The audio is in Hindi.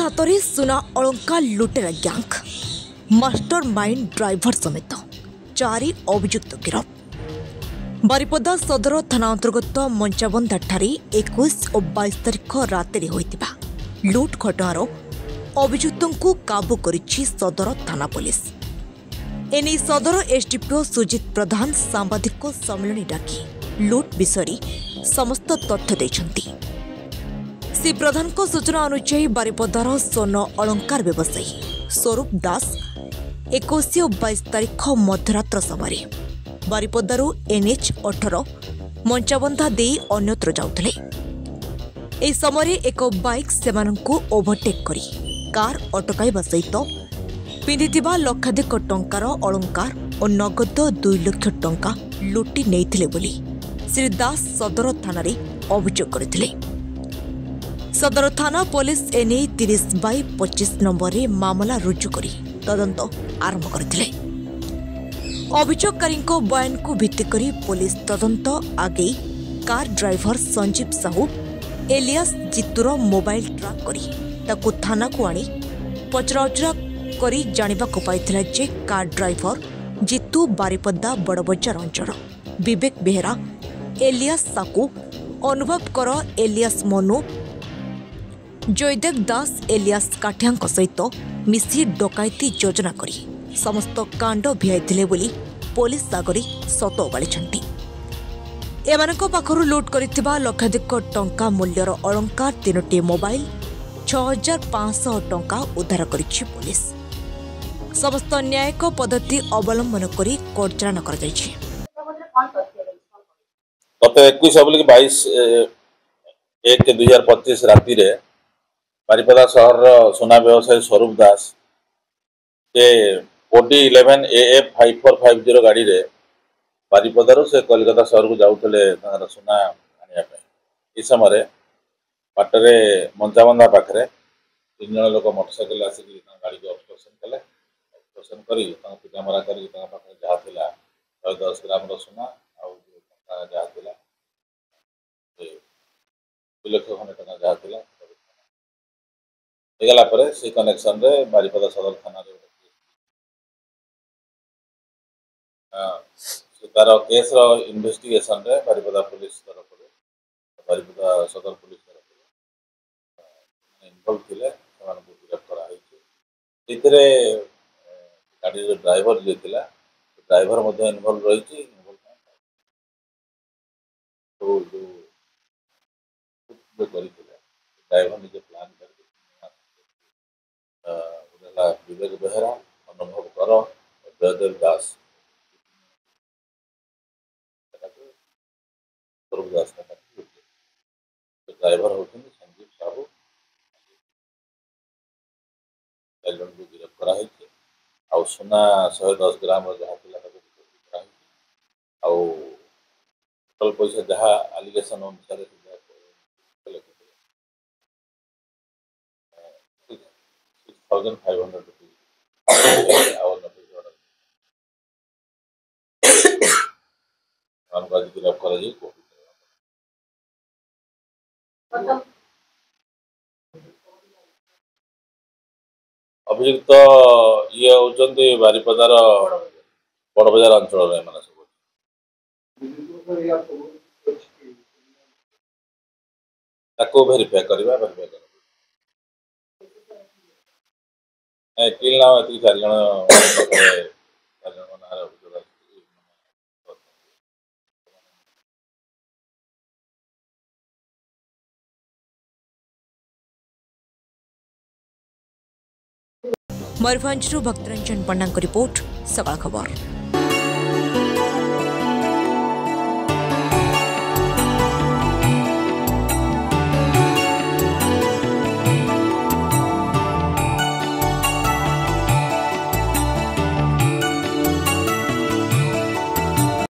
हाथ सुना अलंकार लुटेरा गैंग मास्टर माइंड ड्राइवर समेत 4 अभियुक्त गिरफ। बारिपदा सदर थाना अंतर्गत मंचाबंधा ठारे 21 और 22 तारिख राति होइतिबा लुट घटनार अभियुक्तों को काबू करिछि सदर थाना पुलिस। एने सदर एसडीपीओ सुजित प्रधान सांबादिक सम्मेलन डाकी लुट विषय समस्त तथ्य देछंती। श्री प्रधान को सूचना अनुसार बारिपदार स्वर्ण अलंकार व्यवसायी स्वरूप दास 21 और 22 तारिख मध्यरात्र समय बारिपदारू NH 18 मंचाबंधा दे अन्यत्र जाउथले। एही समय एक बाइक सेमानंकु ओभरटेक करी कार अटकाइबा सहित पिंधिथिबा लक्षाधिक टंकार अलंकार और नगद 2 लाख टंका लुटि नेइथिले बोली श्री दास सदर थाना अभियोग करथिले। सदर थाना पुलिस एने 30/25 नंबर रे मामला रुजु करी तदंत आरंभ करथिले। अभियोगकारी बयान को भित्ति करी पुलिस तदंत आगे car driver Sanjeev Sahu alias जितुर मोबाइल ट्रैक करी ताकू थाना को आनी पचराउचरा करी जानिबा को पाइथिला जे कार ड्राइवर जितु बारिपदा बड़बजार अंचल विवेक बेहरा एलियास साकू अनुभव कर एलियास मनु जयदेव दास एलियास काठिया सहित मिसी डकायती योजना करी समस्त कांड भिआईथिले बोली पुलिस आगरी सत ओगाळिछंती। एमानक पाखरु लुट करिथिबा लक्षाधिक टंका मूल्यर अलंकार 3टी मोबाइल 6500 टंका उद्धार करिछि पुलिस। समस्त न्यायिक पद्धति अवलंबन करी कोर्ट चालान कर जाइछि। गत 21/1/2025 राति रे बारिपदा सहर सोना व्यवसायी स्वरूप दास से OD 11 AF 5450 गाड़ी रे बारिपदारू से कलकत्ता सहर को जाऊले सोना आने इस समय बाटरे मंचाबंधा पाखे 3 जन लोक मोटरसाइकेल आसिक गाड़ी को ऑब्स्ट्रक्शन कले। ऑब्स्ट्रक्शन करी पिटामरा करी जहाँ थिला 110 ग्राम सोना आ जहाँ थिला 2 लाख खंडे टका जहाँ थिला गला पर से कनेक्शन रे बारिपदा सदर थाना रे तार केस रो इन्वेस्टिगेशन रे बारिपदा पुलिस तरफ बारिपदा सदर पुलिस तरफ इन्वॉल्व थिले समान को गिरफ्त करा हिची। इतरे गाड़ी रो ड्राइवर जे थिला ड्राइवर मध्ये इन्वॉल्व रहिची। तो जो करिथिला ड्राइवर निजे प्लान कर विवेक बेहरा अनुभव कर जयदेव दास स्वरूप दास ड्राइवर होते संजीव साहू को गिरफ्त करा सोना 110 ग्राम जहाँ टोटल पैसा जहाँ आलिगेशन अनुसार 6,500 गिरफ्त कर अभियुक्त ये होचंती बारिपदार बड़बजार अंचल भेरीफाई करवा किल ना 4 जन मयूरभंज भक्तरंजन पंडा रिपोर्ट सकाळ खबर।